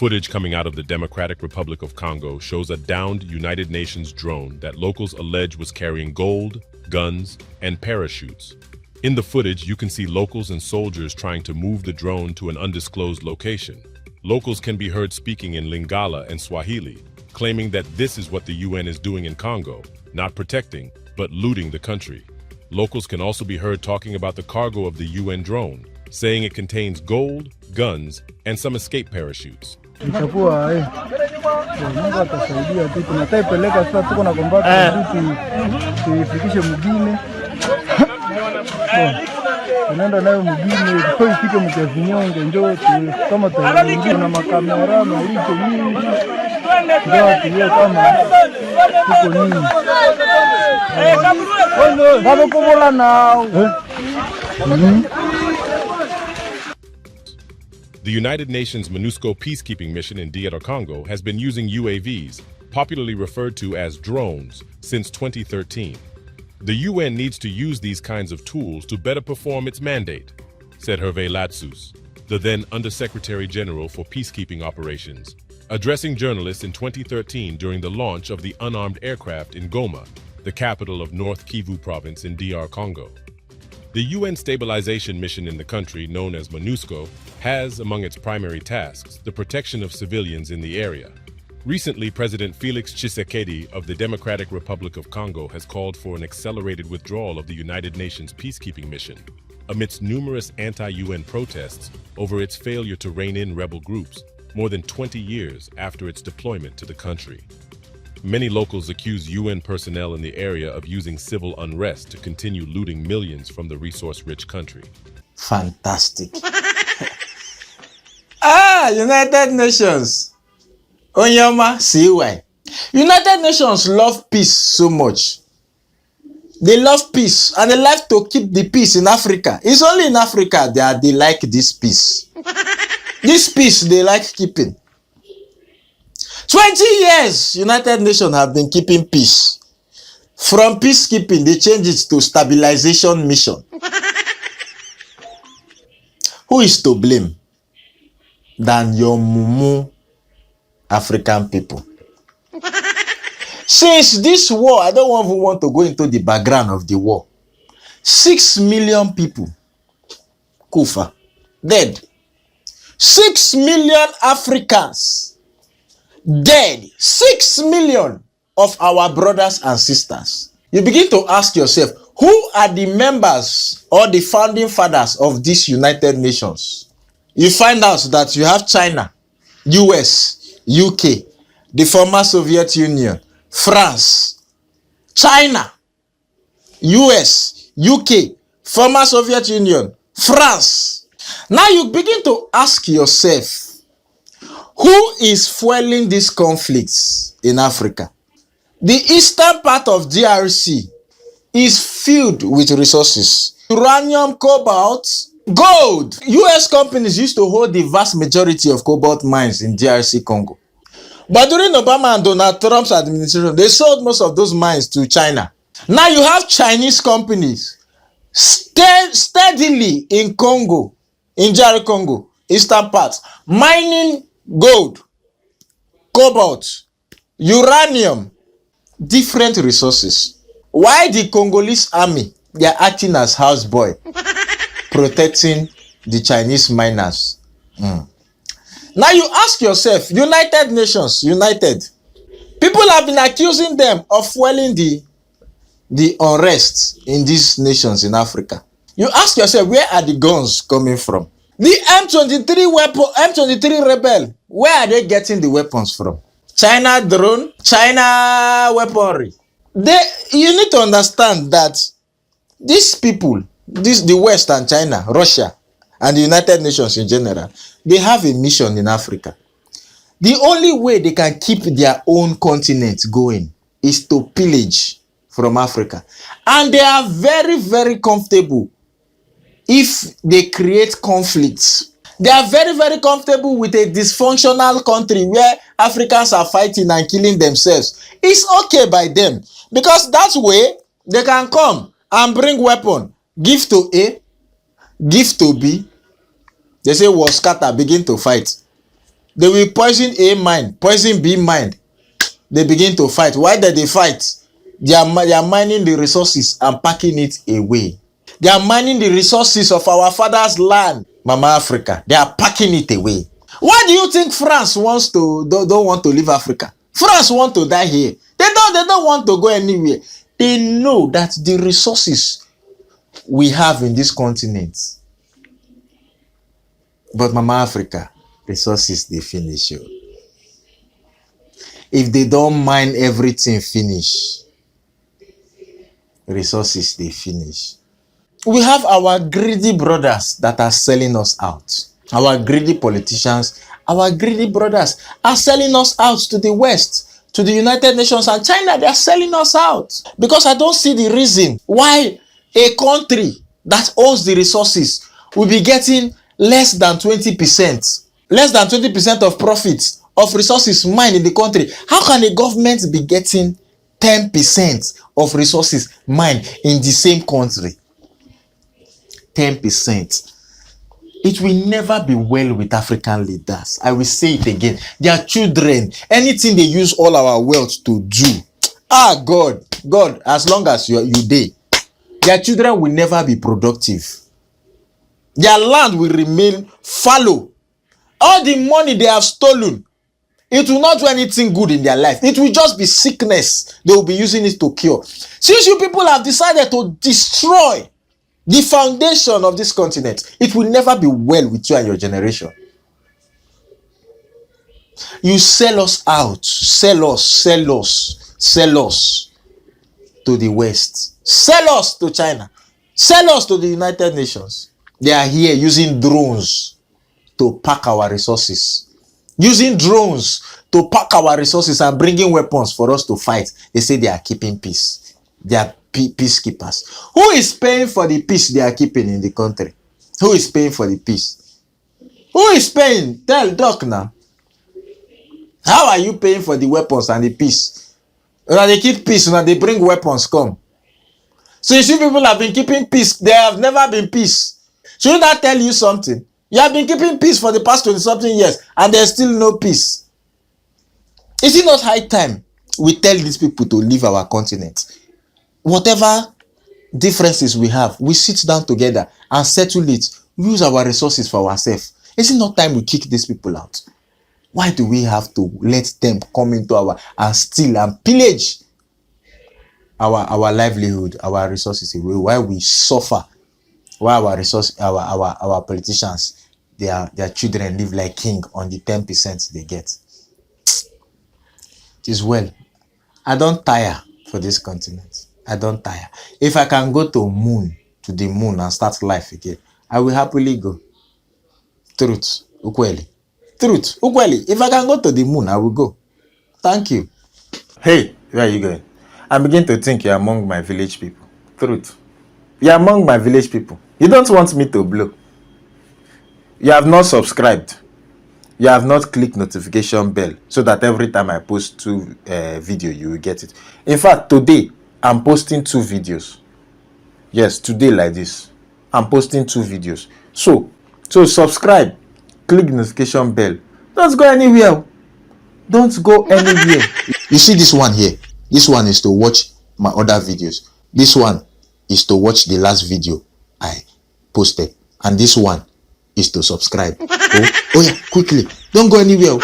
Footage coming out of the Democratic Republic of Congo shows a downed United Nations drone that locals allege was carrying gold, guns, and parachutes. In the footage, you can see locals and soldiers trying to move the drone to an undisclosed location. Locals can be heard speaking in Lingala and Swahili, claiming that this is what the UN is doing in Congo, not protecting, but looting the country. Locals can also be heard talking about the cargo of the UN drone, saying it contains gold, guns, and some escape parachutes. Mungu atasaidia tu, tunataipeleka sasa, tuko na kombata tuifikishe mjini. Tunaenda nayo mjini, ifike Mkevinyonge, njoo kama tunaingia na makamera na hizo mingi. Ndio tuye kama tuko nini. Bado kubola nao. The United Nations MONUSCO peacekeeping mission in DR Congo has been using UAVs, popularly referred to as drones, since 2013. The UN needs to use these kinds of tools to better perform its mandate, said Hervé Latsus, the then Undersecretary General for Peacekeeping Operations, addressing journalists in 2013 during the launch of the unarmed aircraft in Goma, the capital of North Kivu province in DR Congo. The UN stabilization mission in the country, known as MONUSCO, has, among its primary tasks, the protection of civilians in the area. Recently, President Felix Tshisekedi of the Democratic Republic of Congo has called for an accelerated withdrawal of the United Nations peacekeeping mission, amidst numerous anti-UN protests over its failure to rein in rebel groups more than 20 years after its deployment to the country. Many locals accuse UN personnel in the area of using civil unrest to continue looting millions from the resource-rich country. Fantastic. United Nations. Onyema, see why. United Nations love peace so much. They love peace and they like to keep the peace in Africa. It's only in Africa that they like this peace. This peace they like keeping. 20 years, United Nations have been keeping peace. From peacekeeping, they changed it to stabilization mission. Who is to blame than your mumu African people? Since this war, I don't even want to go into the background of the war. 6 million people, Kufa, dead. 6 million Africans dead. 6 million of our brothers and sisters. You begin to ask yourself, who are the members or the founding fathers of these United Nations? You find out that you have China, US, UK, the former Soviet Union, France, China, US, UK, former Soviet Union, France. Now you begin to ask yourself, who is fueling these conflicts in Africa? The eastern part of DRC is filled with resources. Uranium, cobalt, gold. US companies used to hold the vast majority of cobalt mines in DRC Congo. But during Obama and Donald Trump's administration, they sold most of those mines to China. Now you have Chinese companies steadily in Congo, in DR Congo, eastern parts, mining gold, cobalt, uranium, different resources. Why the Congolese army? They are acting as houseboy, protecting the Chinese miners. Now you ask yourself, United Nations, United, people have been accusing them of fueling the unrest in these nations in Africa. You ask yourself, where are the guns coming from? The M23 weapon, M23 rebel, where are they getting the weapons from? China drone, China weaponry. You need to understand that these people, the West and China, Russia, and the United Nations in general, they have a mission in Africa. The only way they can keep their own continent going is to pillage from Africa. And they are very, very comfortable if they create conflicts. They are very, very comfortable with a dysfunctional country where Africans are fighting and killing themselves. It's okay by them, because that way they can come and bring weapon, give to A, give to B. They say, war scatter, begin to fight. They will poison A mine, poison B mine. They begin to fight. Why did they fight? They are mining the resources and packing it away. They are mining the resources of our father's land, Mama Africa. They are packing it away. Why do you think France don't want to leave Africa? France want to die here. They don't want to go anywhere. They know that the resources we have in this continent. But Mama Africa, resources they finish. If they don't mine everything finish, resources they finish. We have our greedy brothers that are selling us out. Our greedy politicians, our greedy brothers are selling us out to the West, to the United Nations and China. They are selling us out. Because I don't see the reason why a country that owns the resources will be getting less than 20%. Less than 20% of profits of resources mined in the country. How can a government be getting 10% of resources mined in the same country? 10%. It will never be well with African leaders. I will say it again. Their children, anything they use all our wealth to do. God, as long as you dey, their children will never be productive. Their land will remain fallow. All the money they have stolen, it will not do anything good in their life. It will just be sickness. They will be using it to cure. Since you people have decided to destroy the foundation of this continent, it will never be well with you and your generation. You sell us out. Sell us to the West. Sell us to China. Sell us to the United Nations. They are here using drones to pack our resources. Using drones to pack our resources and bringing weapons for us to fight. They say they are keeping peace. They are peacekeepers. Who is paying for the peace they are keeping in the country? Who is paying for the peace? Who is paying? Tell Doc now. How are you paying for the weapons and the peace? When they keep peace, when they bring weapons, come. So you see, people have been keeping peace. There have never been peace. Shouldn't that tell you something? You have been keeping peace for the past 20-something years, and there's still no peace. Is it not high time we tell these people to leave our continent? Whatever differences we have, we sit down together and settle it. Use our resources for ourselves. Is it not time we kick these people out? Why do we have to let them come into our and steal and pillage our livelihood, our resources away? Why we suffer? Why our politicians, their children live like king on the 10% they get? It is well. I don't tire for this continent. I don't tire. If I can go to the moon and start life again, I will happily go. Truth, Ukweli. Truth, Ukweli. If I can go to the moon, I will go. Thank you. Hey, where are you going? I begin to think you're among my village people. Truth. You're among my village people. You don't want me to blow. You have not subscribed. You have not clicked notification bell so that every time I post two video, you will get it. In fact, today, I'm posting 2 videos. Yes, today like this. I'm posting 2 videos. So subscribe. Click notification bell. Don't go anywhere. Don't go anywhere. You see this one here? This one is to watch my other videos. This one is to watch the last video I posted. And this one is to subscribe. Oh yeah, quickly. Don't go anywhere.